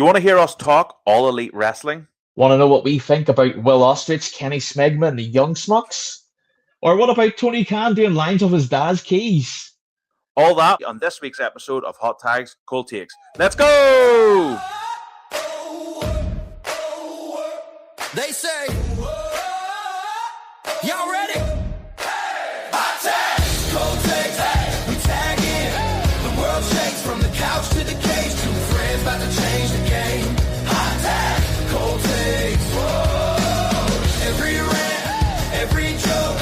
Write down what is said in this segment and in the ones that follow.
Do you want to hear us talk All Elite Wrestling? Want to know what we think about Will Ostrich, Kenny Smegma, and the Young Smucks? Or what about Tony Khan doing lines of his dad's keys? All that on this week's episode of Hot Tags, Cold Takes. Let's go! They say, y'all ready? Hot tags, cold takes, we tag in. The world shakes from the couch to the cage. Two friends about to change the game. Hot tags, cold takes, whoa. Every rant, every joke,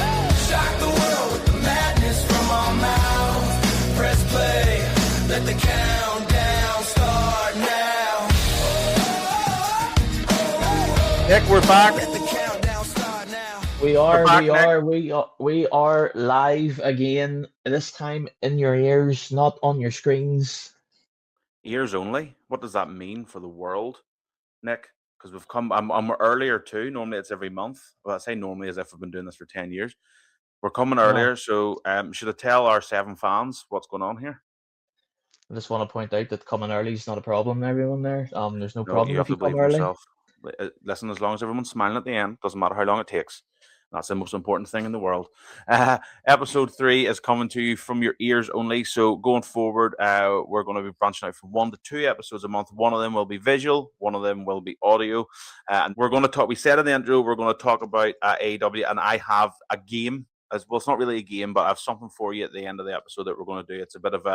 shock the world with the madness from our mouths. Press play, let the countdown start now. Nick, we're back. We are live again. This time in your ears, not on your screens. Ears only? What does that mean for the world, Nick? Because we've come, I'm earlier too. Normally it's every month. Well, I say normally as if we've been doing this for 10 years. We're coming earlier, so should I tell our 7 fans what's going on here? I just want to point out that coming early is not a problem, everyone there. There's no problem you have if you to believe come in early. yourself. Listen, as long as everyone's smiling at the end, doesn't matter how long it takes. That's the most important thing in the world. Episode 3 is coming to you from your ears only. So going forward, we're going to be branching out from 1 to 2 episodes a month. One of them will be visual. One of them will be audio. And we're going to talk, we said in the intro, we're going to talk about AEW. And I have a game. Well, it's not really a game, but I have something for you at the end of the episode that we're going to do. It's a bit of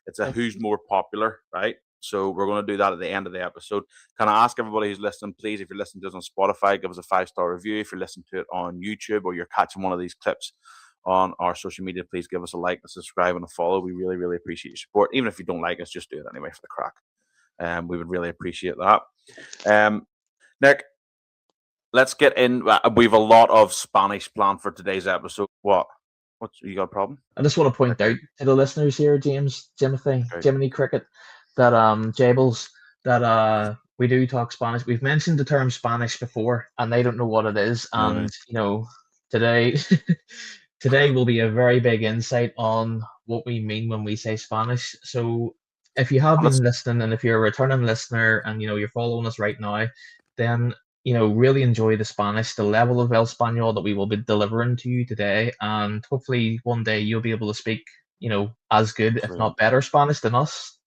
it's a who's more popular, right? So we're going to do that at the end of the episode. Can I ask everybody who's listening, please, if you're listening to us on Spotify, give us a 5-star review. If you're listening to it on YouTube or you're catching one of these clips on our social media, please give us a like, a subscribe, and a follow. We really, really appreciate your support. Even if you don't like us, just do it anyway for the crack. We would really appreciate that. Nick, let's get in. We have a lot of Spanish planned for today's episode. What? You got a problem? I just want to point out to the listeners here, Jiminy Cricket, that Jables, that we do talk Spanish. We've mentioned the term Spanish before, and they don't know what it is. And today will be a very big insight on what we mean when we say Spanish. So if you have been listening, and if you're a returning listener, and you're following us right now, then really enjoy the Spanish, the level of El Español that we will be delivering to you today, and hopefully one day you'll be able to speak, as good, if not better, Spanish than us.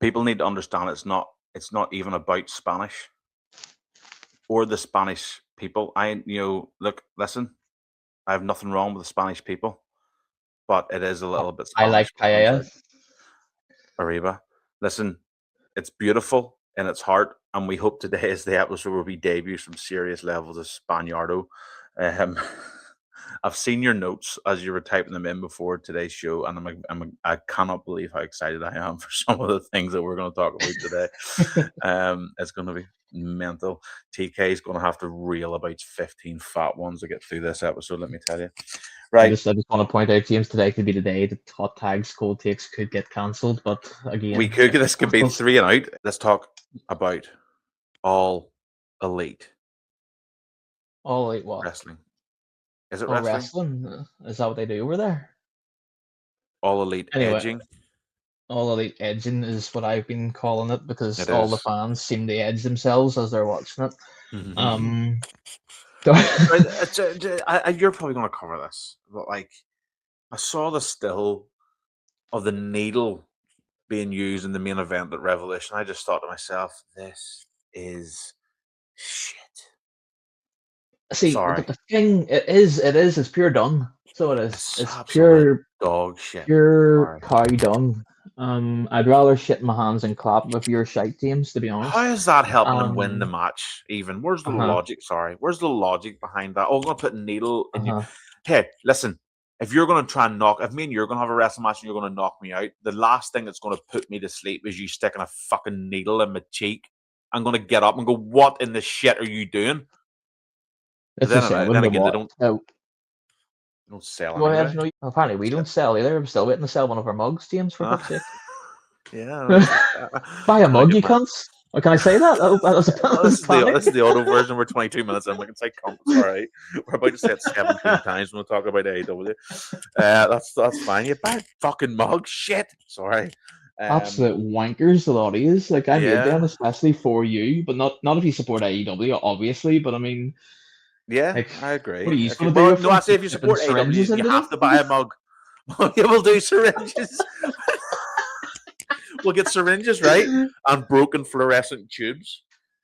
People need to understand it's not even about Spanish or the Spanish people. Listen, I have nothing wrong with the Spanish people, but it is a little bit Spanish. I like paella. Arriba. Listen, it's beautiful in its heart, and we hope today is the episode where we debut some serious levels of Spaniardo. I've seen your notes as you were typing them in before today's show, and I cannot believe how excited I am for some of the things that we're going to talk about today. It's going to be mental. TK is going to have to reel about 15 fat ones to get through this episode, let me tell you. Right. I just want to point out, James, today could be the day that Hot Tags, Cold Takes could get cancelled, but again... This could be 3 and out. Let's talk about All Elite. All Elite what? Wrestling. Is it wrestling? Is that what they do over there? All Elite edging. All Elite edging is what I've been calling it, because the fans seem to edge themselves as they're watching it. Mm-hmm. You're probably going to cover this, but I saw the still of the needle being used in the main event at Revolution. I just thought to myself, this is shit. See, but the thing it's pure dung. So it is. It's pure dog shit. Pure cow dung. I'd rather shit in my hands and clap with your shite, James, to be honest. How is that helping them win the match? Even where's the logic? Sorry, where's the logic behind that? Oh, I'm gonna put a needle in you. Hey, listen. If you're gonna try and if me and you're gonna have a wrestling match and you're gonna knock me out, the last thing that's gonna put me to sleep is you sticking a fucking needle in my cheek. I'm gonna get up and go, "What in the shit are you doing?" Then again, they don't sell. Well, apparently we don't sell either. I'm still waiting to sell one of our mugs, James, for fuck's sake. Yeah. Buy a mug, you cunts. Or can I say that? This is the auto version. We're 22 minutes in. We can say cunts. All right. We're about to say it 17 times when we talk about AEW. That's fine. You buy a fucking mug. Shit. Sorry. Absolute wankers, a lot of yous. Like, I made them Yeah, especially for you, but not if you support AEW, obviously. But I mean, yeah, like, I what are agree. you If you, going to do well, with no, I them? say if Keep you dipping support AW, syringes you into have them? to buy a mug. Yeah, we'll do syringes. We'll get syringes, right? And broken fluorescent tubes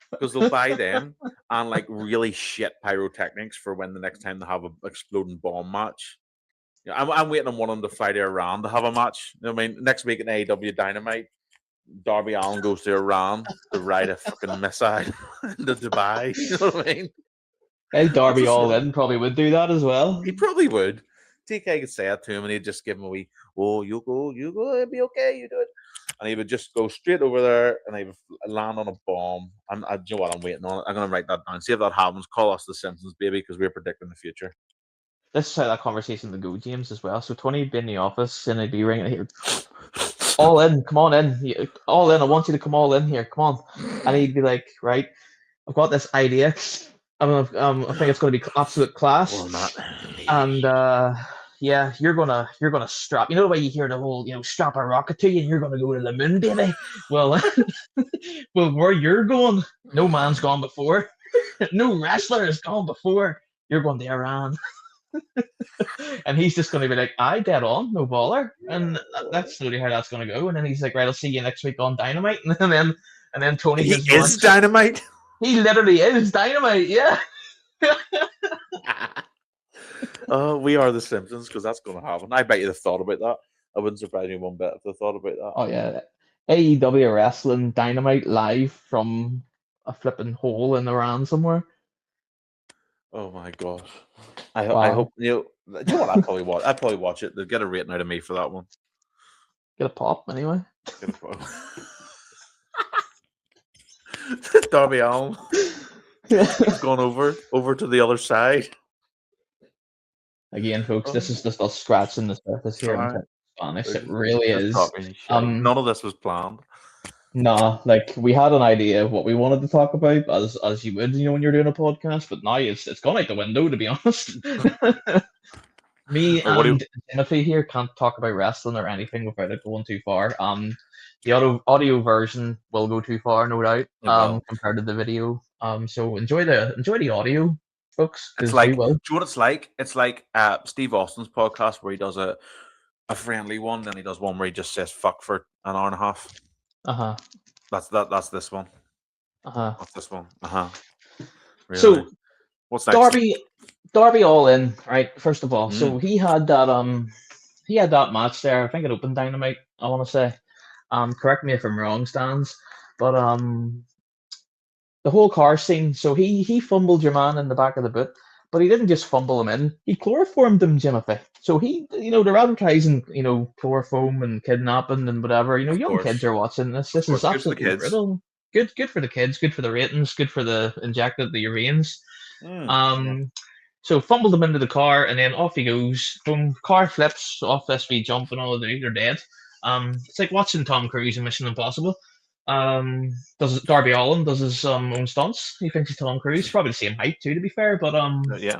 because they'll buy them and like really shit pyrotechnics for when the next time they have an exploding bomb match. Yeah, I'm waiting on one of them to Friday Iran to have a match. You know what I mean, next week in AEW Dynamite, Darby Allin goes to Iran to ride a fucking missile into Dubai. You know what I mean? Hey, That's Darby the All sort of, In probably would do that as well. he probably would. TK could say it to him and he'd just give him a wee, oh, you go, it'll be okay, you do it. And he would just go straight over there and he would land on a bomb. You know what I'm waiting on? I'm going to write that down. See if that happens. Call us the Simpsons, baby, because we're predicting the future. This is how that conversation would go, James, as well. So Tony would be in the office and he'd be ringing here. All in, come on in. All in, I want you to come all in here. Come on. And he'd be like, right, I've got this idea. I think it's going to be absolute class. Well, not. And yeah, you're gonna strap. You know the way you hear the whole, strap a rocket to you, and you're gonna go to the moon, baby. Well, well, where you're going, no man's gone before. No wrestler has gone before. You're going to Iran. And he's just going to be like, I get on, no bother. And that's slowly how that's going to go. And then he's like, right, I'll see you next week on Dynamite. And then Tony He gives is Dynamite. He literally is Dynamite, yeah. Oh, we are the Simpsons because that's going to happen. I bet you'd have thought about that. I wouldn't surprise me one bit if they thought about that. Oh yeah, AEW Wrestling Dynamite live from a flipping hole in Iran somewhere. Oh my gosh! I Wow. hope you know what I'd probably watch it. They'd get a rating out of me for that one. Get a pop anyway. Get a pop. Darby Allin. He's gone over to the other side. Again, folks, this is just us scratching the surface here in Spanish. It really is. None of this was planned. Nah, like we had an idea of what we wanted to talk about, as you would, when you're doing a podcast. But now it's gone out the window, to be honest. Me and Timothy here can't talk about wrestling or anything without it going too far. The audio version will go too far, no doubt. Compared to the video. So enjoy the audio, folks. It's like, do you know what it's like? It's like Steve Austin's podcast where he does a friendly one, then he does one where he just says fuck for an hour and a half. That's this one. What's this one? Really? So what's next? Darby All In, right? First of all, so he had that match there. I think it opened Dynamite, I want to say. Correct me if I'm wrong, Stans, but the whole car scene. So he fumbled your man in the back of the boot, but he didn't just fumble him in. He chloroformed him, Jimothy. So they're advertising, chloroform and kidnapping and whatever. Young kids are watching this. This is absolutely brutal. Good for the kids. Good for the ratings. Good for the injected the veins. So fumbled him into the car, and then off he goes. Boom! Car flips off this wee jump, and all of they're dead. It's like watching Tom Cruise in Mission Impossible. Darby Allin does his own stunts. He thinks he's Tom Cruise. Probably the same height too, to be fair. But yeah.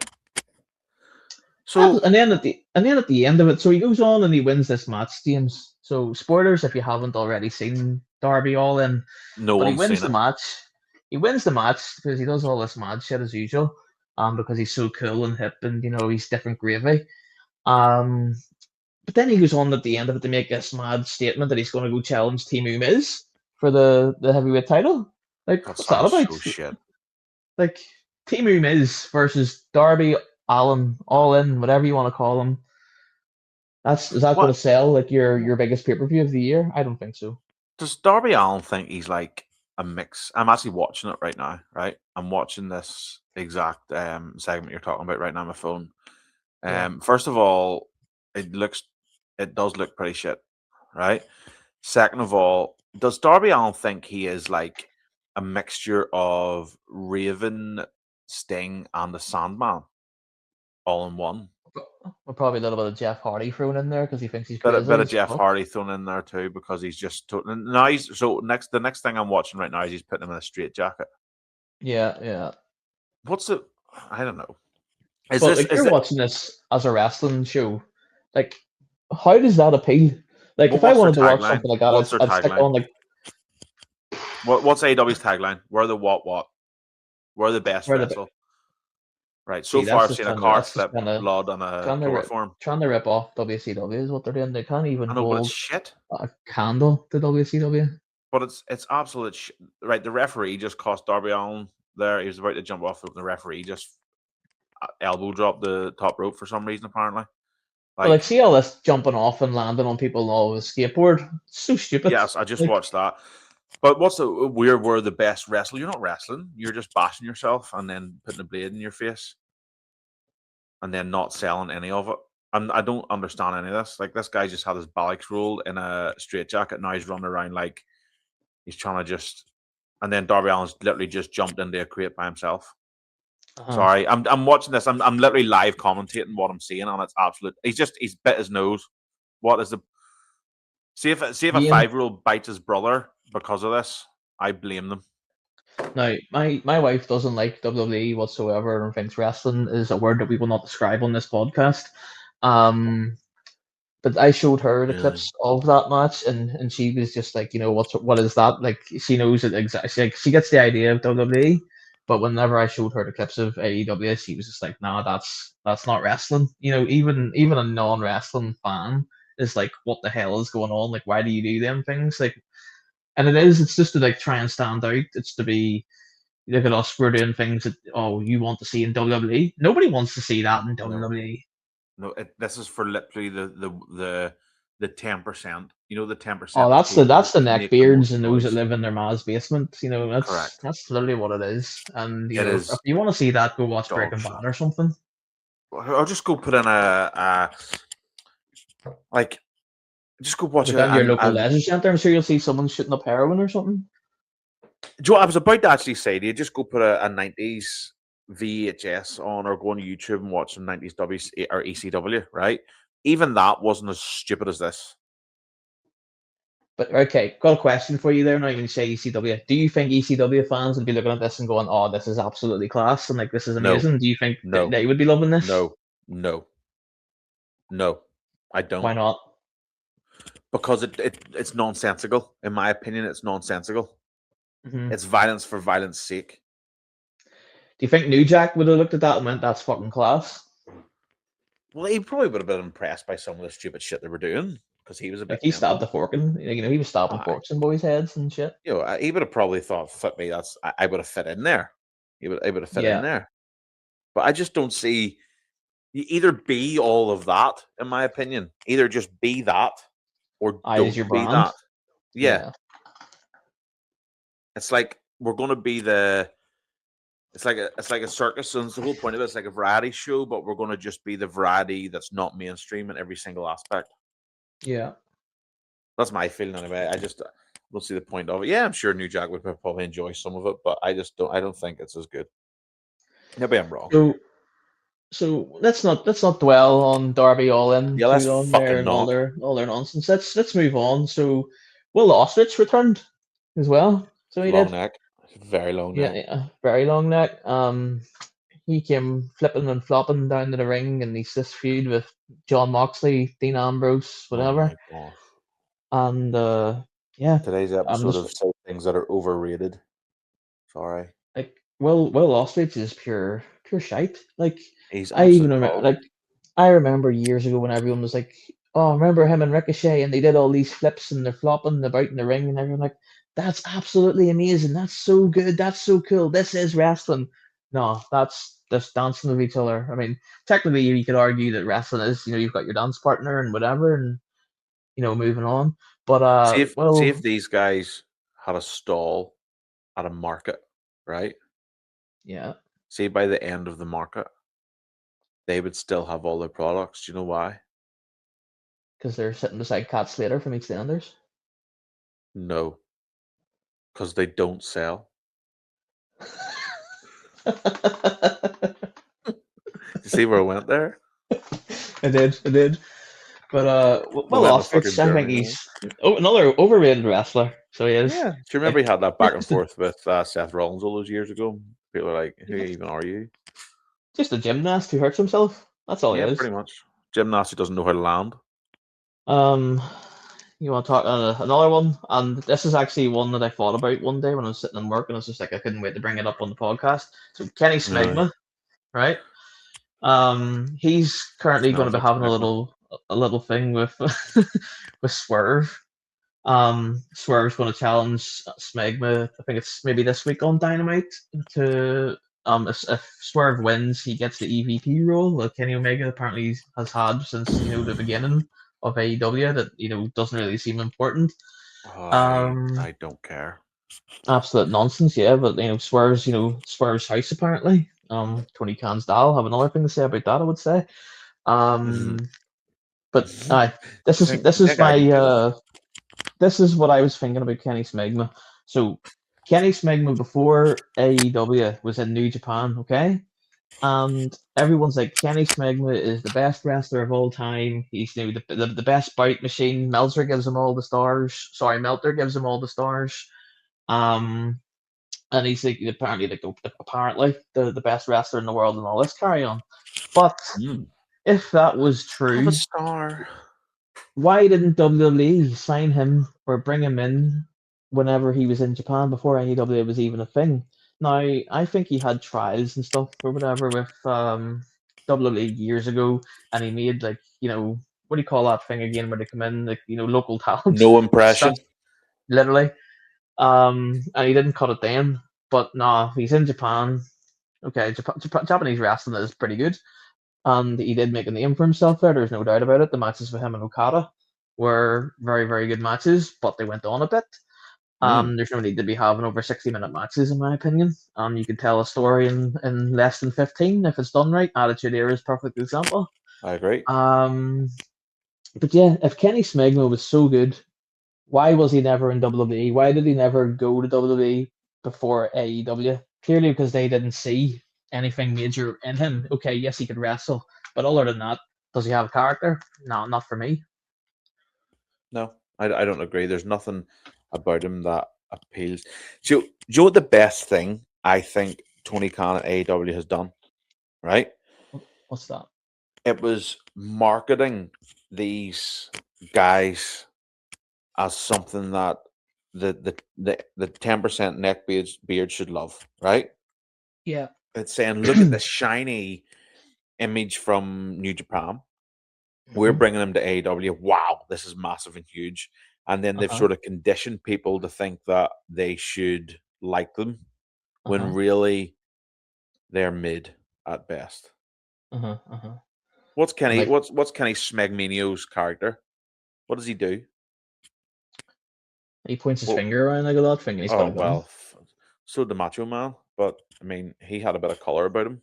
So and then at the end of it, so he goes on and he wins this match, James. So spoilers if you haven't already seen Darby Allin. But he wins the match. He wins the match because he does all this mad shit as usual. Because he's so cool and hip, and he's different gravy. But then he goes on at the end of it to make this mad statement that he's going to go challenge Team Miz for the heavyweight title. Like, what's that about? So shit. Like, Team Miz versus Darby Allin, All In, whatever you want to call him. Is that going to sell like your biggest pay-per-view of the year? I don't think so. Does Darby Allin think he's like a mix? I'm actually watching it right now, right? I'm watching this exact segment you're talking about right now on my phone. First of all, it does look pretty shit, right? Second of all, does Darby Allin think he is like a mixture of Raven, Sting, and the Sandman all in one? Well, probably a little bit of Jeff Hardy thrown in there because he thinks he's a bit of Jeff Hardy thrown in there too because he's just the next thing I'm watching right now is he's putting him in a straight jacket. Yeah. I don't know. You're watching this as a wrestling show. Like, how does that appeal? Like if I What's their wanted to watch tagline? something like that, What's their I'd stick tagline? on like What's AEW's tagline? We're the what? We're the best where the wrestle. Right. So see far, that's I've just seen a trying to car that's just flip, blood on a chloroform. trying to rip off WCW is what they're doing. They can't even I know, but it's hold shit. a candle to WCW. But it's absolute shit. Right. The referee just cost Darby Allin there. He was about to jump off, and the referee just elbow dropped the top rope for some reason, apparently. But like, see all this jumping off and landing on people and all with a skateboard. It's so stupid. Yes, I just Like, watched that. But what's the we're the best wrestler? You're not wrestling. You're just bashing yourself and then putting a blade in your face, and then not selling any of it. I don't understand any of this. Like, this guy just had his ballocks rolled in a straitjacket. Now he's running around like he's trying to just. And then Darby Allin's literally just jumped into a crate by himself. Sorry, I'm watching this. I'm literally live commentating what I'm seeing, and it's absolute. He's bit his nose. What is the? See if a 5-year-old bites his brother because of this, I blame them. Now, my wife doesn't like WWE whatsoever and thinks wrestling is a word that we will not describe on this podcast. But I showed her the clips of that match, and she was just like, what is that? Like, she knows it exactly. Like, she gets the idea of WWE, but whenever I showed her the clips of AEW, she was just like, nah, that's not wrestling. Even a non-wrestling fan is like, what the hell is going on? Like, why do you do them things? Like, and it's just to like try and stand out. It's to be, look at us, we're doing things that you want to see in WWE. Nobody wants to see that in WWE. No, this is for literally the 10%. You know, the 10%. Oh, that's the neckbeards and those that live in their ma's basement. That's correct. That's literally what it is. And It is if you want to see that, go watch Breaking Bad or something. I'll just go put in just go watch Within your local leisure centre, I'm sure you'll see someone shooting up heroin or something. Joe, I was about to actually say to you, just go put a 90s VHS on or go on YouTube and watch some 90s W or ECW, right? Even that wasn't as stupid as this. But okay, got a question for you there. Not even say ECW. Do you think ECW fans would be looking at this and going, "Oh, this is absolutely class," and like this is amazing? Do you think they would be loving this? No, I don't. Why not? Because it's nonsensical. In my opinion, it's nonsensical. Mm-hmm. It's violence for violence sake. Do you think New Jack would have looked at that and went, "That's fucking class"? Well, he probably would have been impressed by some of the stupid shit they were doing because he was a bit. Like he stabbed the fork in, he was stabbing forks in boys' heads and shit. He would have probably thought, "Fit me, I would have fit in there." He would have fit in there. But I just don't see. You either be all of that, in my opinion. Either just be that, or don't your be brand. that. Yeah. It's like we're going to be the. It's like a circus, and the whole point of it is like a variety show, but we're going to just be the variety that's not mainstream in every single aspect. Yeah, that's my feeling anyway. I just don't see the point of it. Yeah, I'm sure New Jack would probably enjoy some of it, but I just don't. I don't think it's as good. Maybe I'm wrong. So let's not dwell on Darby Allin too long there and all their nonsense. Let's move on. So, Will Ostrich returned as well. So he long did. neck, very long neck. Yeah, very long neck. He came flipping and flopping down to the ring, and he's this feud with John Moxley, Dean Ambrose, whatever. Oh and yeah, today's episode of Say Things That Are Overrated. Sorry, like Will Ostrich is pure shite. Like I remember years ago when everyone was like, "Oh, remember him and Ricochet?" and they did all these flips and they're flopping about in the ring, and everyone like, "That's absolutely amazing. That's so good. That's so cool. This is wrestling." No, that's just dancing with each other. I mean, technically, you could argue that wrestling is, you've got your dance partner and whatever, and moving on. But see if these guys had a stall at a market, right? Yeah. See, by the end of the market, they would still have all their products. Do you know why? Because they're sitting beside Cat Slater from EastEnders? No. Because they don't sell. You see where I went there? I did. But Will Ostrich, I think he's another overrated wrestler. So he is. Yeah. Do you remember he had that back and forth with Seth Rollins all those years ago? People are like, "Who even are you?" Just a gymnast who hurts himself. That's all he is. Pretty much. Gymnast who doesn't know how to land. You want to talk another one? And this is actually one that I thought about one day when I was sitting in work, and I was just like, I couldn't wait to bring it up on the podcast. So Kenny Smegma, right? He's currently going to be having a little thing with with Swerve. Swerve's going to challenge Smegma. I think it's maybe this week on Dynamite to if Swerve wins, he gets the EVP role that Kenny Omega apparently has had since the beginning of AEW. That doesn't really seem important. I don't care. Absolute nonsense, yeah. But Swerve's house apparently. Tony Khan's Dahl have another thing to say about that, I would say. But this is what I was thinking about Kenny Smegma. So Kenny Smegma before AEW was in New Japan, okay? And everyone's like, Kenny Smegma is the best wrestler of all time. He's the best bout machine. Meltzer gives him all the stars. Sorry, Meltzer gives him all the stars. And he's like apparently the best wrestler in the world and all this carry on. But if that was true, have a star. Why didn't WWE sign him or bring him in whenever he was in Japan before AEW was even a thing? Now, I think he had trials and stuff or whatever with WWE years ago, and he made what do you call that thing again when they come in, local talent? No impression. Literally. And he didn't cut it then. But no, he's in Japan. Okay, Japanese wrestling is pretty good. And he did make a name for himself there. There's no doubt about it. The matches with him and Okada were very, very good matches, but they went on a bit. There's no need to be having over 60-minute matches, in my opinion. You can tell a story in less than 15 if it's done right. Attitude Era is a perfect example. I agree. But yeah, if Kenny Smegma was so good, why was he never in WWE? Why did he never go to WWE before AEW? Clearly because they didn't see anything major in him. Okay, yes, he could wrestle, but other than that, does he have a character? No, not for me. No, I don't agree. There's nothing about him that appeals. So, do you know what the best thing I think Tony Khan at AEW has done? Right? What's that? It was marketing these guys as something that the 10% neck beard should love, right? Yeah. It's saying, look at the shiny image from New Japan. We're bringing them to AEW. Wow, this is massive and huge. And then they've sort of conditioned people to think that they should like them when really they're mid at best. What's Kenny? What's Kenny Smegminio's character? What does he do? He points his finger around like a lot. Finger. He's got a gun. Well, so the Macho Man, but I mean, he had a bit of color about him.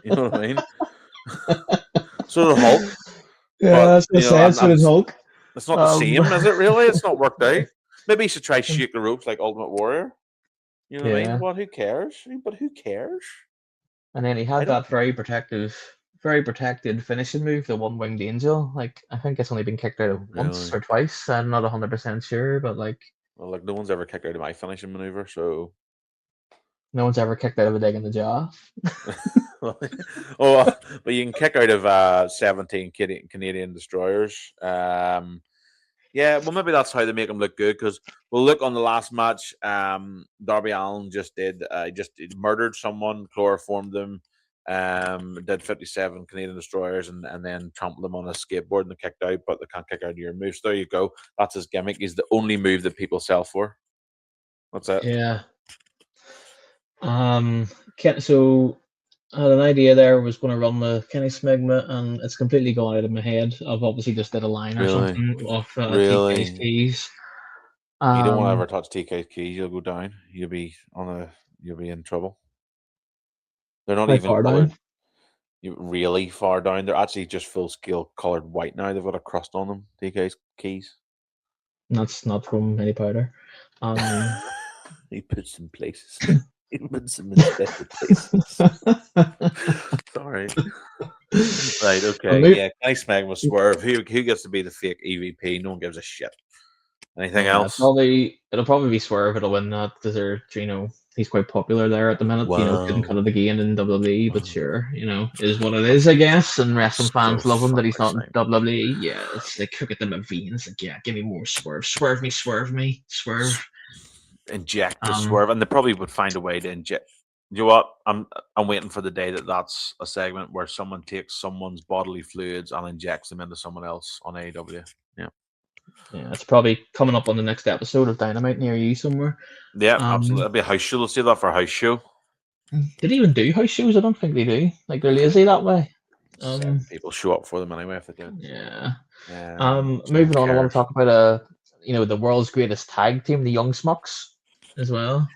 You know what I mean? So the Hulk. Yeah, that's the sense with Hulk. It's not the same, is it? Really? It's not worked out. Maybe he should try shake the ropes like Ultimate Warrior. You know what I mean? What? Who cares? But who cares? And then he had that very protected finishing move, the one-winged angel. Like, I think it's only been kicked out once or twice. I'm not 100% sure, but like... Well, like, no one's ever kicked out of my finishing maneuver, so... No one's ever kicked out of a dig in the jaw. But you can kick out of 17 Canadian destroyers. Yeah, well, maybe that's how they make him look good. Because we'll look on the last match. Darby Allin just murdered someone, chloroformed them, did 57 Canadian destroyers, and then trampled them on a skateboard and they kicked out. But they can't kick out of your moves. There you go. That's his gimmick. He's the only move that people sell for. That's it. Yeah. So I had an idea there. Was going to run the Kenny Smegma, and it's completely gone out of my head. I've obviously just did a line or something of TK's keys. You don't want to ever touch TK's keys. You'll go down. You'll be in trouble. They're not even colored. You're really far down. They're actually just full scale colored white now. They've got a crust on them. TK's keys. That's not from any powder. He puts them places. He puts them in special places. Sorry. Right, okay. Yeah, Kenny Smegma Swerve. Who gets to be the fake EVP? No one gives a shit. Anything else? It'll probably be Swerve. It'll win that because they're he's quite popular there at the minute. You know, couldn't cut Wow. it again in WWE, but Wow. sure, you know, is what it is, I guess. And wrestling fans So love him that he's fucking not in exciting. WWE. Yeah, it's like crooked in my veins. Like, yeah, give me more swerve, swerve me, swerve. Inject the swerve, and they probably would find a way to inject. You know what? I'm waiting for the day that's a segment where someone takes someone's bodily fluids and injects them into someone else on AEW. Yeah. Yeah, it's probably coming up on the next episode of Dynamite near you somewhere. Yeah, absolutely. That'd be a house show. Let's do that for a house show. Did they even do house shows? I don't think they do. Like, they're lazy that way. 7 people show up for them anyway if they do. Yeah. So Moving who on, I want cares? to talk about the world's greatest tag team, the Young Smucks, as well.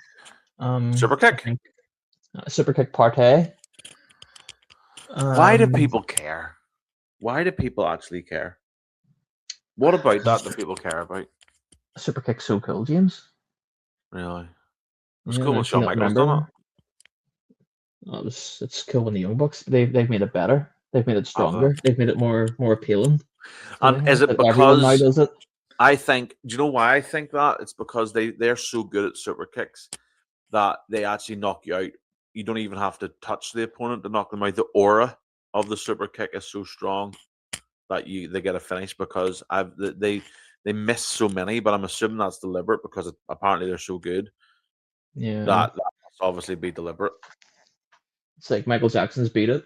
Super I kick. think Super Kick Partey. Why do people care? Why do people actually care? What about that people care about? Super Kick's so cool, James. Really? It was Yeah, cool when if you Shawn not Michaels done it. remember, it's cool when the Young Bucks they've made it better. They've made it stronger. They've made it more appealing. And is it everyone now because does it? I think? Do you know why I think that? It's because they're so good at super kicks that they actually knock you out. You don't even have to touch the opponent to knock them out. The aura of the super kick is so strong that they get a finish because they miss so many, but I'm assuming that's deliberate because apparently they're so good. Yeah, that must obviously be deliberate. It's like Michael Jackson's Beat It.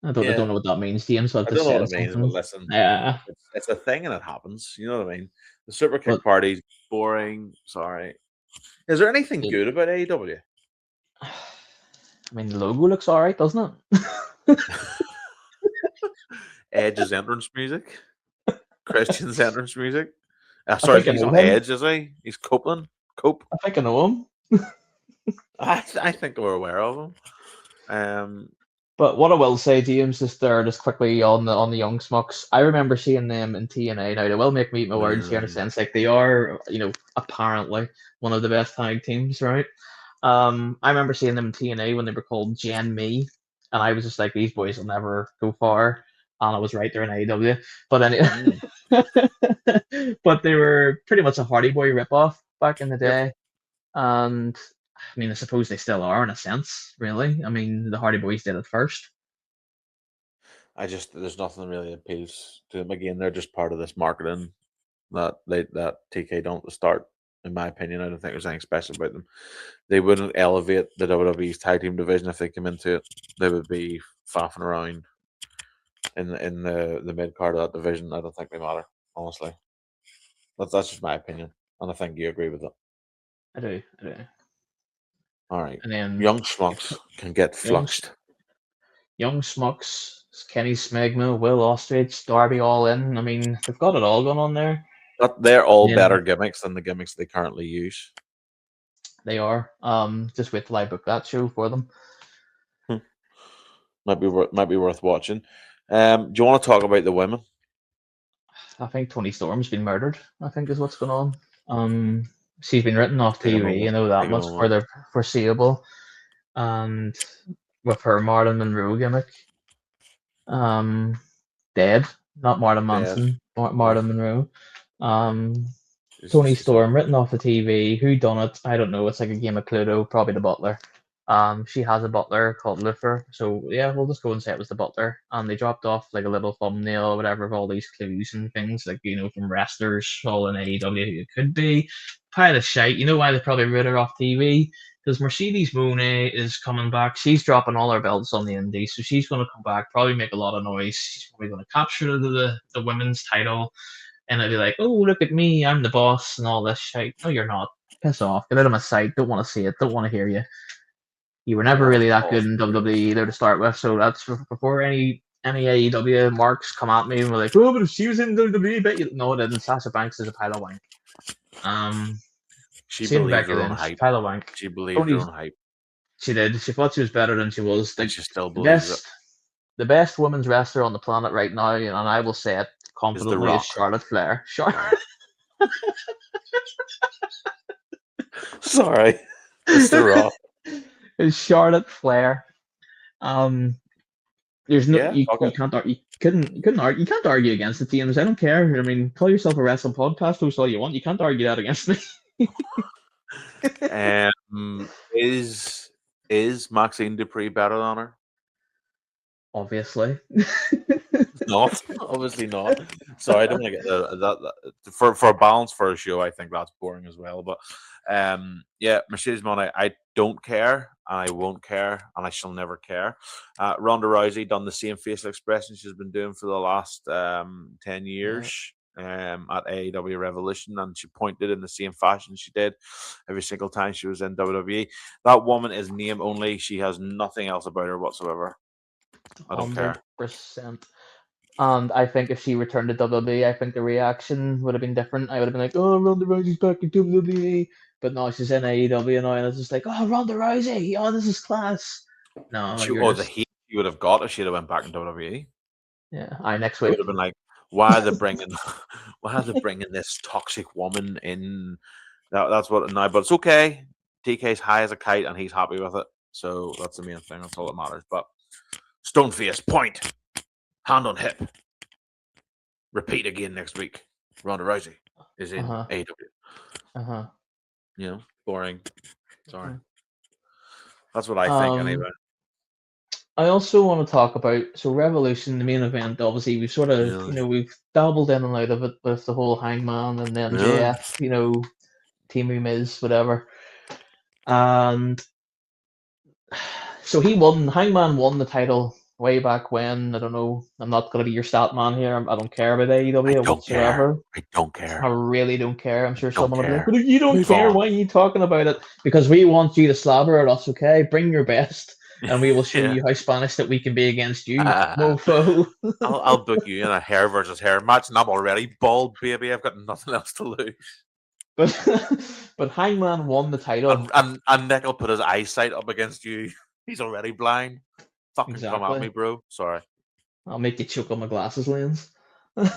I don't know what that means, James. So I don't know what it means, but listen, yeah, it's a thing and it happens. You know what I mean? The super kick party's boring. Sorry. Is there anything good about AEW? I mean, the logo looks alright, doesn't it? Edge's entrance music, Christian's entrance music. Sorry, he's not Edge, is he? He's Copeland. Cope. I think I know him. I think we're aware of him. But what I will say, James, just quickly on the Young Smucks, I remember seeing them in TNA. Now they will make me eat my words here in a sense, like they are, apparently one of the best tag teams, right? I remember seeing them in TNA when they were called Gen Me, and I was just like, these boys will never go far. And I was right there in AEW. But anyway, but they were pretty much a Hardy Boy ripoff back in the day. And I mean, I suppose they still are in a sense, really. I mean, the Hardy Boys did it first. There's nothing really appeals to them. Again, they're just part of this marketing that TK don't start. In my opinion, I don't think there's anything special about them. They wouldn't elevate the WWE's tag team division if they came into it. They would be faffing around in the mid card of that division. I don't think they matter, honestly. That's just my opinion, and I think you agree with it. I do. All right. And then Young Schmucks can get fluxed. Young Schmucks, Kenny Smegma, Will Ostrich, Darby Allin. I mean, they've got it all going on there. But they're all better gimmicks than the gimmicks they currently use. They are. Just wait till I book that show for them. Might be worth watching. Do you want to talk about the women? I think Toni Storm's been murdered, I think is what's going on. She's been written off TV, you know that much, for the foreseeable. And with her Marilyn Monroe gimmick, dead. Not Marilyn Manson, Marilyn Monroe. Toni Storm written off the TV. Who done it? I don't know. It's like a game of Cluedo. Probably the butler. She has a butler called Luther. So yeah, we'll just go and say it was the butler. And they dropped off like a little thumbnail or whatever of all these clues and things, like, from wrestlers all in AEW who it could be. Pile of shite. You know why they probably wrote her off TV? Because Mercedes Moné is coming back. She's dropping all her belts on the indies, so she's going to come back, probably make a lot of noise. She's probably going to capture the women's title, and it'll be like, oh, look at me, I'm the boss, and all this shit. No, you're not. Piss off. Get out of my sight. Don't want to see it. Don't want to hear you. You were never really that good in WWE either to start with, so that's before any AEW marks come at me and we're like, oh, but if she was in WWE, bet you. No, it didn't. Sasha Banks is a pile of wank. She believed her own hype. Pile of wank. She believed her own hype. She did. She thought she was better than she was. And she still believes it. The best women's wrestler on the planet right now, and I will say it confidently, is Charlotte Flair. Sorry, it's The Rock. Is Charlotte Flair. There's no you can't argue. You can't argue against it, James. I don't care. I mean, call yourself a wrestling podcast host all you want. You can't argue that against me. Is Maxine Dupree better than her? Obviously. Not, obviously not. Sorry, I don't want to get that for a balance for a show. I think that's boring as well. But yeah, Mercedes Moné, I don't care, and I won't care, and I shall never care. Ronda Rousey done the same facial expression she's been doing for the last 10 years. At AEW Revolution, and she pointed in the same fashion she did every single time she was in WWE. That woman is name only. She has nothing else about her whatsoever. I don't care. 100%. And I think if she returned to WWE, I think the reaction would have been different. I would have been like, "Oh, Ronda Rousey's back in WWE," but no, she's in AEW now, and it's just like, "Oh, Ronda Rousey! Oh, this is class." No, She, you're or the just heat she would have got if she'd have went back into WWE. yeah. Next It would week. have been like, why are they bringing, why are they bringing this toxic woman in? That's what now, but it's okay. TK's high as a kite, and he's happy with it. So that's the main thing. That's all that matters. But Stoneface, point, hand on hip, repeat again next week. Ronda Rousey is in AEW. You know, boring. Sorry. That's what I think anyway. I also want to talk about Revolution, the main event. Obviously, we've sort of we've dabbled in and out of it with the whole Hangman and then MJF, Team Miz, whatever. And so Hangman won the title way back when. I don't know. I'm not going to be your stat man here. I don't care about AEW whatsoever. I don't care. I really don't care. I'm sure someone will be like, "But you don't care. Why are you talking about it?" Because we want you to slobber at us, okay? Bring your best. And we will show you how Spanish that we can be against you, mofo. I'll book you in a hair versus hair match, and I'm already bald, baby. I've got nothing else to lose. But Hangman won the title, and Nick will put his eyesight up against you. He's already blind. Fucking come at me, bro. Sorry. I'll make you choke on my glasses lens. Yeah.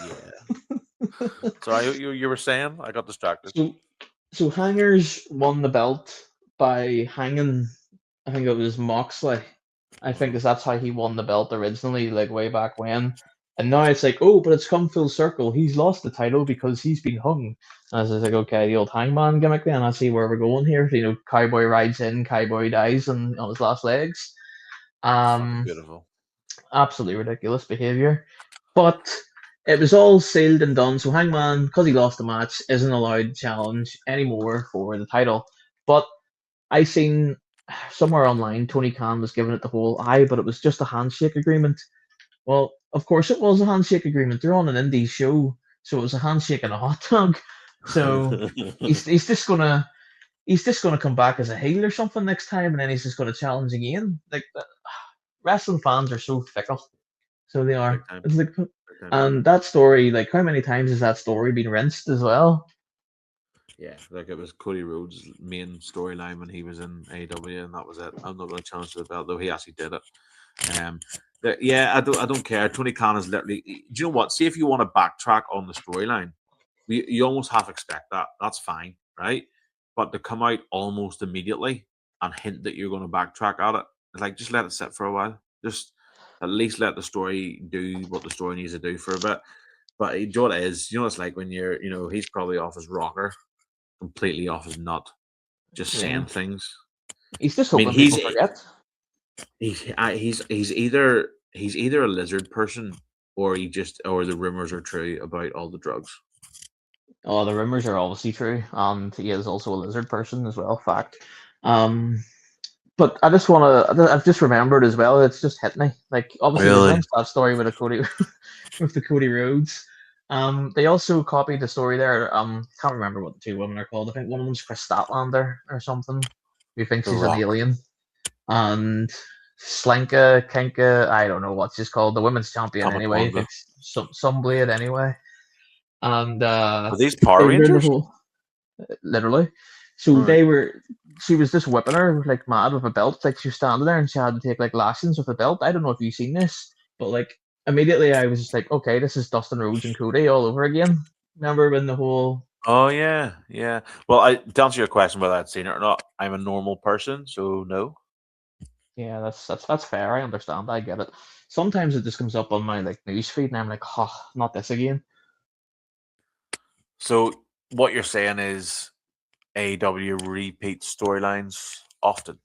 Sorry, you were saying? I got distracted. So Hangers won the belt by hanging. I think it was Moxley. I think that's how he won the belt originally, like way back when. And now it's like, oh, but it's come full circle. He's lost the title because he's been hung. And I was like, okay, the old Hangman gimmick then. I see where we're going here. Cowboy rides in, Cowboy dies on his last legs. Beautiful. Absolutely ridiculous behavior. But it was all sealed and done. So Hangman, because he lost the match, isn't allowed to challenge anymore for the title. But I seen somewhere online, Tony Khan was giving it the whole but it was just a handshake agreement. Well, of course it was a handshake agreement. They're on an indie show, so it was a handshake and a hot dog. So he's just gonna come back as a heel or something next time, and then he's just gonna challenge again. Like wrestling fans are so fickle, so they are. It's like, and that story, like how many times has that story been rinsed as well? Yeah, like it was Cody Rhodes' main storyline when he was in AEW, and that was it. I'm not going to challenge the belt, though he actually did it. Yeah, I don't care. Tony Khan is literally. Do you know what? See, if you want to backtrack on the storyline, you almost half expect that. That's fine, right? But to come out almost immediately and hint that you're going to backtrack at it, it's like just let it sit for a while. Just at least let the story do what the story needs to do for a bit. But you know what it is? You know what it's like when you're, he's probably off his rocker. Completely off his nut, just saying things. He's just hoping people forget. He's either a lizard person or the rumors are true about all the drugs. Oh, the rumors are obviously true, and he is also a lizard person as well. Fact. But I just want to. I've just remembered as well. It's just hit me. Like obviously, there's that story with the Cody Rhodes. They also copied the story there. Can't remember what the two women are called. I think one of them's Chris Statlander or something, who thinks he's an alien. And Slanka, Kenka, I don't know what she's called. The women's champion anyway. Thinks some blade anyway. And are these Power Rangers? Literally. So she was just whipping her like mad with a belt. Like she was standing there and she had to take like lashings with a belt. I don't know if you've seen this, but like immediately I was just like, okay, this is Dustin Rhodes and Cody all over again. Remember when the whole... Oh, yeah. Well, to answer your question whether I'd seen it or not, I'm a normal person, so no. Yeah, that's fair. I understand. I get it. Sometimes it just comes up on my like news feed and I'm like, not this again. So what you're saying is AEW repeat storylines often?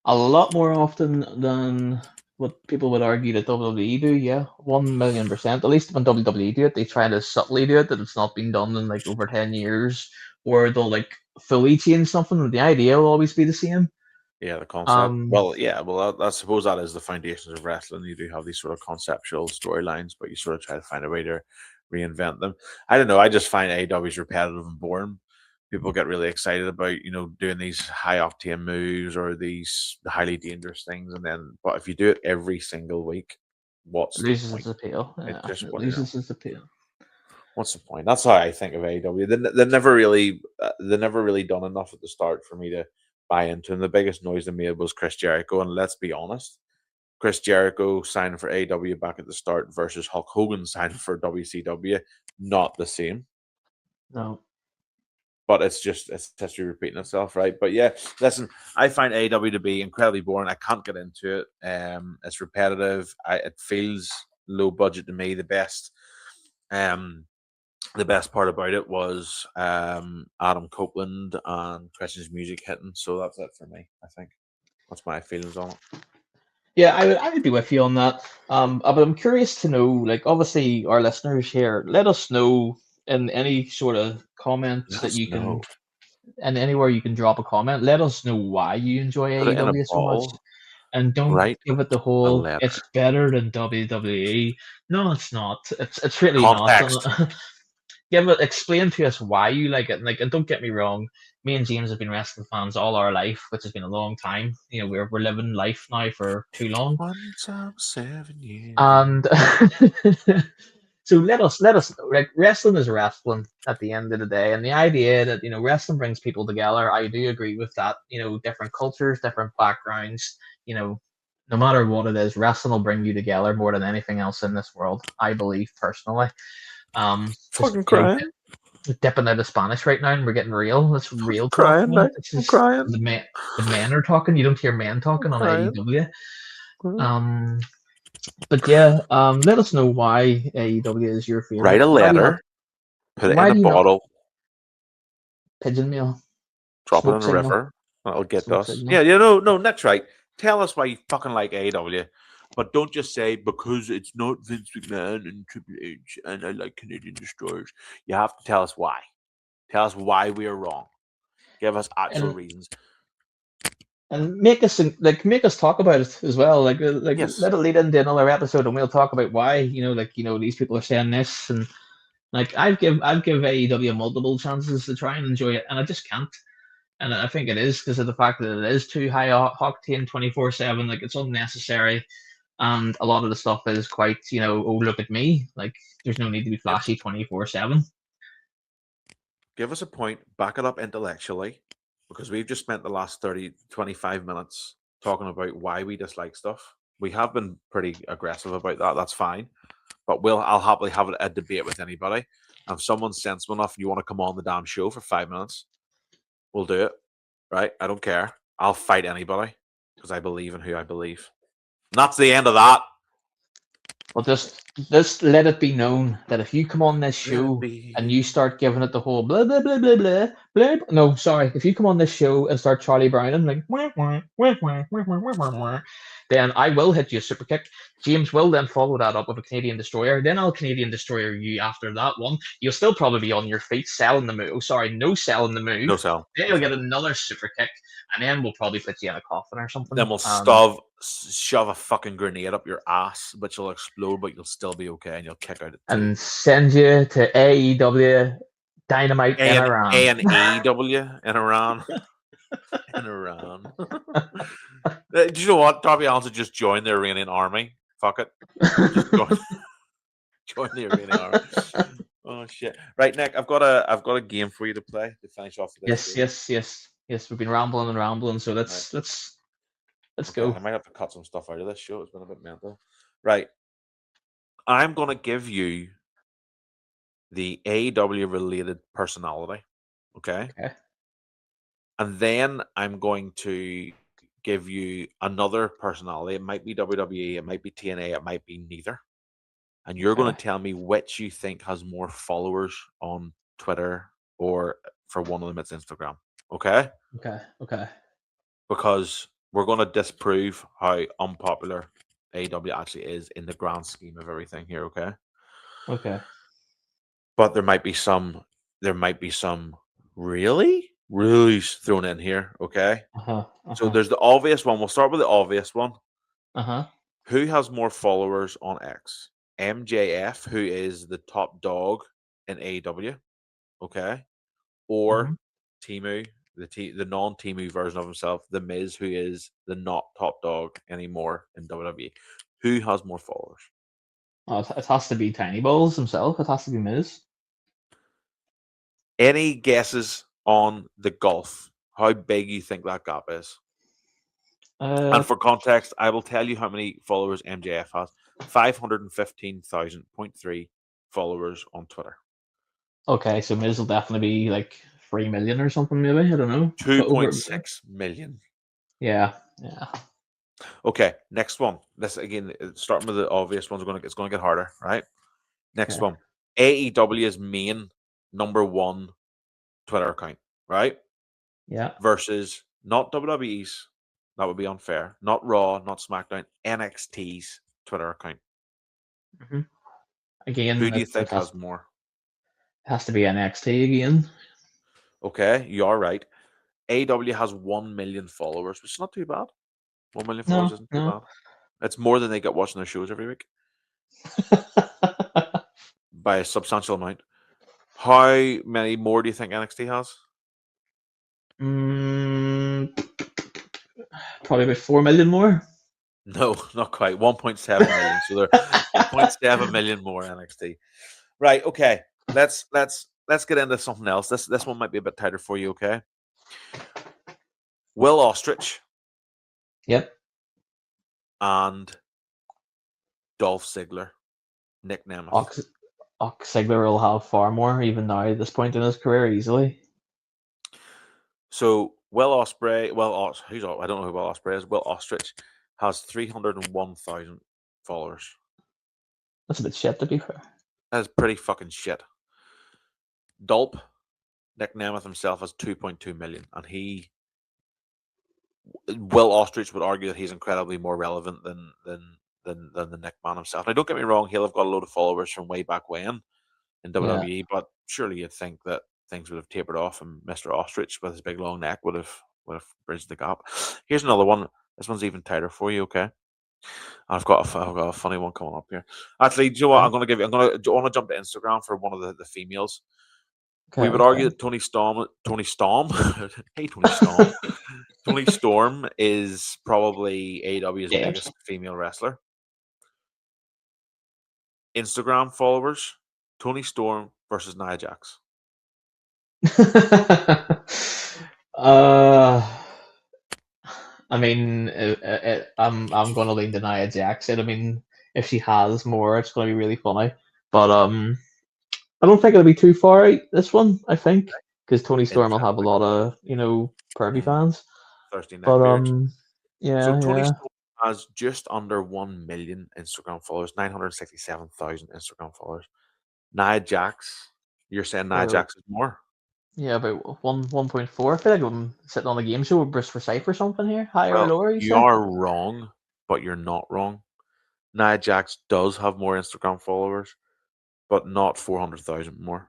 A lot more often than what people would argue that WWE do. Yeah, 1,000,000%. At least when WWE do it, they try to subtly do it that it's not been done in like over 10 years, or they'll like fully change something. And the idea will always be the same. Yeah, the concept. Um, Well, yeah, well, I suppose that is the foundations of wrestling. You do have these sort of conceptual storylines, but you sort of try to find a way to reinvent them. I don't know. I just find AEW's repetitive and boring. People get really excited about doing these high octane moves or these highly dangerous things, and then but if you do it every single week, what's it the loses point? its appeal. It Yeah, just it loses its appeal. what's the point? That's how I think of AEW. They never really done enough at the start for me to buy into. And the biggest noise they made was Chris Jericho. And let's be honest, Chris Jericho signing for AEW back at the start versus Hulk Hogan signing for WCW, not the same. No. But it's history repeating itself, right? But yeah, listen, I find AEW to be incredibly boring. I can't get into it. It's repetitive. It feels low budget to me. The best part about it was Adam Copeland and Christian's music hitting. So that's it for me. I think that's my feelings on it. Yeah, I would be with you on that. But I'm curious to know, like, obviously, our listeners here, let us know in any sort of comments Let that us you can, know. and anywhere you can drop a comment. Let us know why you enjoy Put it in a AEW so much, bottle. and don't Write give it the a whole letter. "it's better than WWE." No, it's not. It's really Context. not. Explain to us why you like it. And don't get me wrong, me and James have been wrestling fans all our life, which has been a long time. We're living life now for too long. Once I'm 7 years. And so let us know. Like, wrestling is wrestling at the end of the day, and the idea that wrestling brings people together, I do agree with that. Different cultures, different backgrounds. No matter what it is, wrestling will bring you together more than anything else in this world. I believe personally. Just Fucking crying. dipping out of Spanish right now, and we're getting real. That's real talk. Crying, Now. mate. I'm crying. The men are talking. You don't hear men talking on AEW. But yeah, let us know why AEW is your favorite. Write a Why do you letter. Put it why in do a you not bottle. pigeon mail? Drop it Smoke in a signal. river. That'll get Smoke us. signal. Yeah, no, Nick's right. Tell us why you fucking like AEW. But don't just say because it's not Vince McMahon and Triple H and I like Canadian Destroyers. You have to tell us why. Tell us why we are wrong. Give us actual reasons. And make us talk about it as well. Yes. Let it lead into another episode, and we'll talk about why these people are saying this, and I'd give AEW multiple chances to try and enjoy it, and I just can't. And I think it is because of the fact that it is too high octane 24/7. Like, it's unnecessary, and a lot of the stuff is quite oh, look at me. Like, there's no need to be flashy 24/7. Give us a point, back it up intellectually, because we've just spent the last 25 minutes talking about why we dislike stuff. We have been pretty aggressive about that. That's fine. But I'll happily have a debate with anybody. And if someone's sensible enough and you want to come on the damn show for 5 minutes, we'll do it. Right? I don't care. I'll fight anybody because I believe in who I believe. And that's the end of that. Well, just let it be known that if you come on this show and you start giving it the whole blah blah blah blah blah blah. No, sorry. If you come on this show and start Charlie Browning like wah, wah, wah, wah, wah, wah, wah, wah, wah, then I will hit you a super kick. James will then follow that up with a Canadian Destroyer. Then I'll Canadian Destroyer you after that one. You'll still probably be on your feet selling the move. Oh, sorry, no selling the move. No sell. Then you'll get another super kick, and then we'll probably put you in a coffin or something. Then we'll shove a fucking grenade up your ass, which will explode, but you'll still be okay, and you'll kick out at 2. And send you to AEW Dynamite in Iran. AEW in Iran. In Iran. Do you know what? Darby Allin just joined the Iranian army. Fuck it. Just join the Iranian army. Oh shit! Right, Nick, I've got a game for you to play to finish off this. Yes. We've been rambling, so let's go. I might have to cut some stuff out of this show. It's been a bit mental. Right, I'm gonna give you the AEW related personality. Okay. And then I'm going to give you another personality. It might be WWE, it might be TNA, it might be neither. And you're going to tell me which you think has more followers on Twitter, or for one of them it's Instagram. Okay? Okay. Because we're going to disprove how unpopular AEW actually is in the grand scheme of everything here, okay? Okay. But there might be some really thrown in here, okay? So there's the obvious one. We'll start with the obvious one. Who has more followers on X? MJF, who is the top dog in AEW, okay? Or Timu, the non-Timu version of himself, The Miz, who is the not top dog anymore in WWE. Who has more followers? Oh, it has to be Tiny Balls himself. It has to be Miz. Any guesses on the gulf? How big you think that gap is? And for context, I will tell you how many followers MJF has. 515,000.3 followers on Twitter. Okay, so Miz will definitely be like 3 million or something, maybe. I don't know. 2.6 million. Yeah. Okay, next one. This again, starting with the obvious ones. It's going to get harder, right? Next one. AEW's main number one Twitter account, right? Yeah. Versus not WWE's. That would be unfair. Not Raw, not SmackDown. NXT's Twitter account. Again, who do you it think has more? Has to be NXT again. Okay, you are right. AEW has 1 million followers, which is not too bad. 1 million followers isn't too bad. It's more than they get watching their shows every week by a substantial amount. How many more do you think NXT has? Probably about 4 million more. No, not quite. 1.7 million. So they're 1.7 million more NXT. Right. Okay. Let's get into something else. This one might be a bit tighter for you. Okay. Will Ostrich. Yep. And Dolph Ziggler, Nick Nemeth. Ziggler will have far more even now at this point in his career easily. So Will Ospreay, I don't know who Will Ospreay is. Will Ostrich has 301,000 followers. That's a bit shit, to be fair. That's pretty fucking shit. Dolp, Nick Nemeth himself has 2.2 million, and Will Ostrich would argue that he's incredibly more relevant than the Nick man himself. Now, don't get me wrong, he'll have got a load of followers from way back when in WWE, but surely you'd think that things would have tapered off, and Mr. Ostrich with his big long neck would have bridged the gap. Here's another one. This one's even tighter for you, okay? I've got a funny one coming up here. Actually, do you know what? I want to jump to Instagram for one of the females. Okay, we would argue that Tony Storm. Hey, Tony Storm. Tony Storm is probably AEW's biggest female wrestler. Instagram followers: Tony Storm versus Nia Jax. I mean, I'm going to lean to Nia Jax. I mean, if she has more, it's going to be really funny. But I don't think it'll be too far out, this one, I think, because Tony Storm will have a lot of, pervy fans. Thirsty neck but yeah. So Tony Storm has just under 1 million Instagram followers, 967,000 Instagram followers. Nia Jax, you're saying Nia Jax is more? Yeah, about 1.4. I feel like I'm sitting on a game show with Bruce Forsyth or something here. Higher or lower, you are wrong, but you're not wrong. Nia Jax does have more Instagram followers, but not 400,000 more.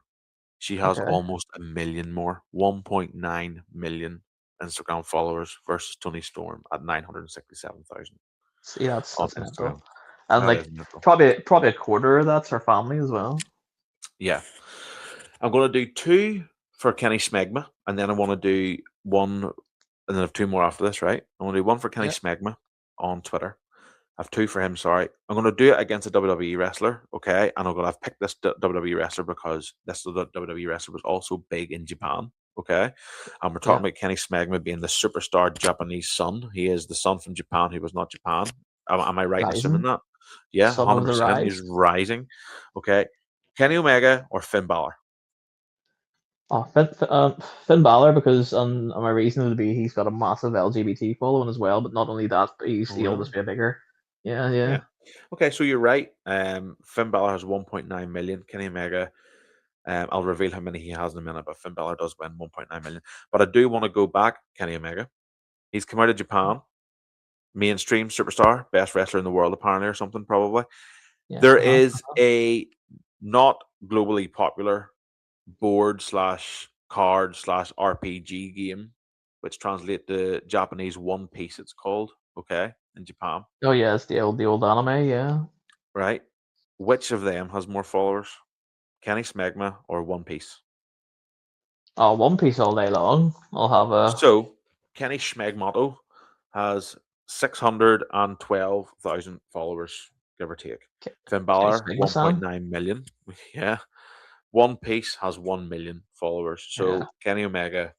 She has almost 1 million more, 1.9 million Instagram followers versus Tony Storm at 967,000. See, that's mental. And probably a quarter of that's her family as well. Yeah. I'm going to do 2 for Kenny Smegma, and then I want to do 1, and then I have 2 more after this, right? I want to do 1 for Kenny Smegma on Twitter. I have 2 for him, sorry. I'm going to do it against a WWE wrestler, okay? And I'm going to have picked this WWE wrestler because this WWE wrestler was also big in Japan, okay? And we're talking about Kenny Smegma being the superstar Japanese son. He is the son from Japan who was not Japan. Am I right in assuming that? Yeah, 100%. He's rising. Okay. Kenny Omega or Finn Balor? Oh, Finn Balor, because my reason would be he's got a massive LGBT following as well, but not only that, but he'll just be bigger. Yeah. Okay, so you're right. Finn Balor has 1.9 million. Kenny Omega I'll reveal how many he has in a minute, but Finn Balor does win 1.9 million. But I do want to go back, Kenny Omega. He's come out of Japan, mainstream superstar, best wrestler in the world apparently, or something probably. Yeah, There is a not globally popular board / card / RPG game, which translate to Japanese One Piece. It's called, okay, in Japan, Oh yeah, it's the old anime. Yeah. right? Which of them has more followers, Kenny Smegma or One Piece? Oh, One Piece all day long. I'll have a. So Kenny Schmegmotto has 612,000 followers, give or take. Finn Balor, Smegma 1.9 million. Yeah. One Piece has 1 million followers. So Yeah. Kenny Omega,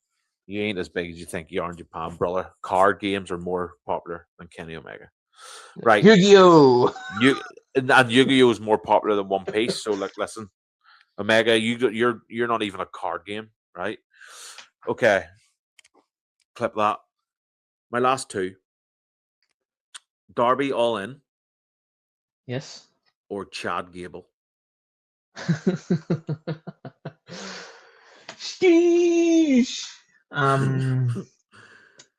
you ain't as big as you think you are in Japan, brother. Card games are more popular than Kenny Omega. Right. Yu-Gi-Oh! And Yu-Gi-Oh is more popular than One Piece. So like, listen, Omega, you're not even a card game, right? Okay. Clip that. My last two. Darby Allin Yes. or Chad Gable. Sheesh. I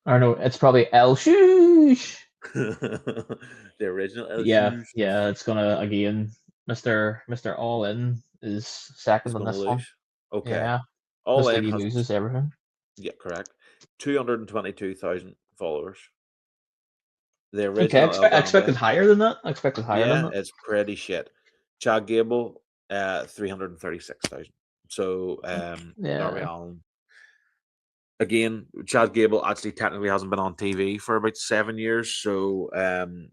don't know. It's probably El Shoosh. The original. Yeah, it's gonna again. Mr. All In is second Is on gonna this one. lose. Okay. Yeah, All Mr. in He has loses everything. correct. 222,000 followers. The Okay, original El I expected Grande. higher than that. I expected higher than Yeah, that. it's pretty shit. Chad Gable, 336,000. So Darby Yeah. Allin. Again, Chad Gable actually technically hasn't been on TV for about 7 years, so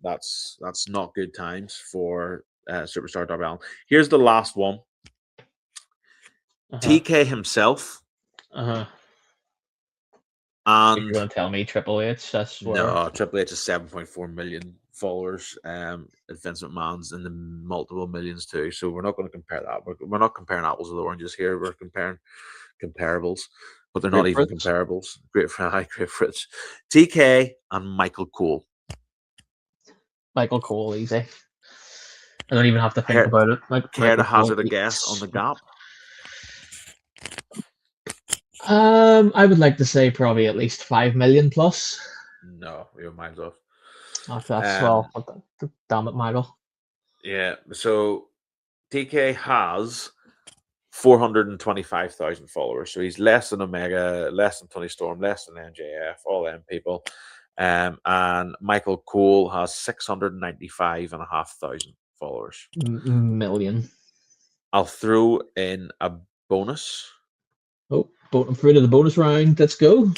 that's not good times for superstar Darby Allin. Here's the last one. TK himself If and you're gonna tell me Triple H, that's where. no, Triple H is 7.4 million followers. Vince McMahon's in the multiple millions too. So we're not going to compare that. We're not comparing apples with oranges here. We're comparing comparables, but they're not even Grapefruits. comparables. Great fruits. TK and Michael Cole. Michael Cole, easy. I don't even have to think about it. Care to Michael Cole. hazard a guess on the gap? I would like to say probably at least 5 million plus. No, you're miles off. Oh, that's well. Damn it, Michael. Yeah. So TK has 425,000 followers. So he's less than Omega, less than Tony Storm, less than MJF, all them people. And Michael Cole has 695,500 followers. Million. I'll throw in a bonus. Oh, through to the bonus round. Let's go.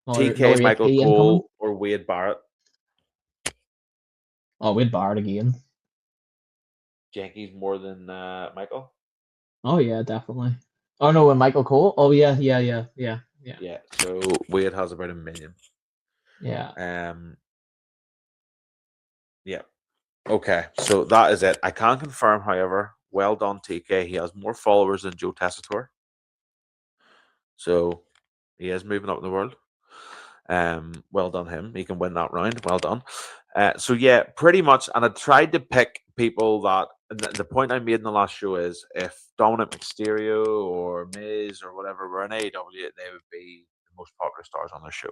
TK, Michael Cole, or Wade Barrett. Oh, Wade Barrett again. Jenkins more than Michael? Oh, yeah, definitely. Oh, no, and Michael Cole? Oh, yeah. Yeah, so Wade has about 1 million. Yeah. Yeah. Okay, so that is it. I can confirm, however, well done, TK. He has more followers than Joe Tessitore. So he is moving up in the world. Well done him. He can win that round. Well done. So yeah, pretty much. And I tried to pick people that. The point I made in the last show is if Dominic Mysterio or Miz or whatever were in AEW, they would be the most popular stars on their show.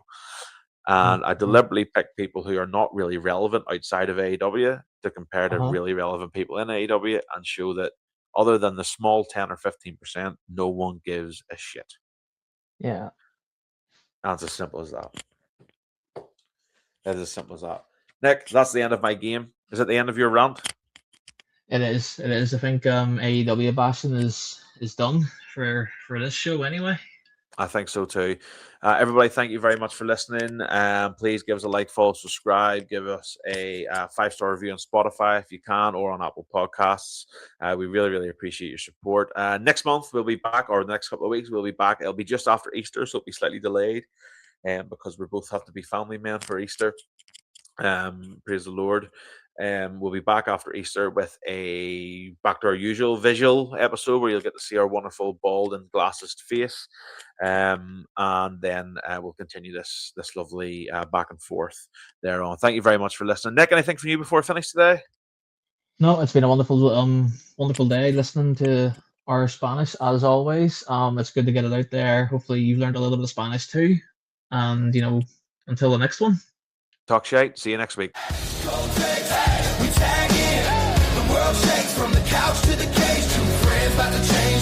And I deliberately picked people who are not really relevant outside of AEW to compare to really relevant people in AEW and show that other than the small 10 or 15%, no one gives a shit. Yeah. That's as simple as that. That is as simple as that. Nick, that's the end of my game. Is it the end of your rant? It is. It is. I think AEW bashing is done for this show anyway. I think so too. Everybody, thank you very much for listening. Please give us a like, follow, subscribe, give us a 5-star review on Spotify if you can, or on Apple Podcasts. We really, really appreciate your support. Next month we'll be back, or the next couple of weeks we'll be back. It'll be just after Easter, so it'll be slightly delayed, because we both have to be family men for Easter. Praise the Lord. We'll be back after Easter with back to our usual visual episode where you'll get to see our wonderful bald and glasses face, and then we'll continue this lovely back and forth thereon. Thank you very much for listening. Nick, anything from you before I finish today? No, it's been a wonderful day listening to our Spanish as always. It's good to get it out there. Hopefully you've learned a little bit of Spanish too. And until the next one. Talk shite. See you next week. Cold takes, we tag in. The world shakes from the couch to the cage. Two friends about to change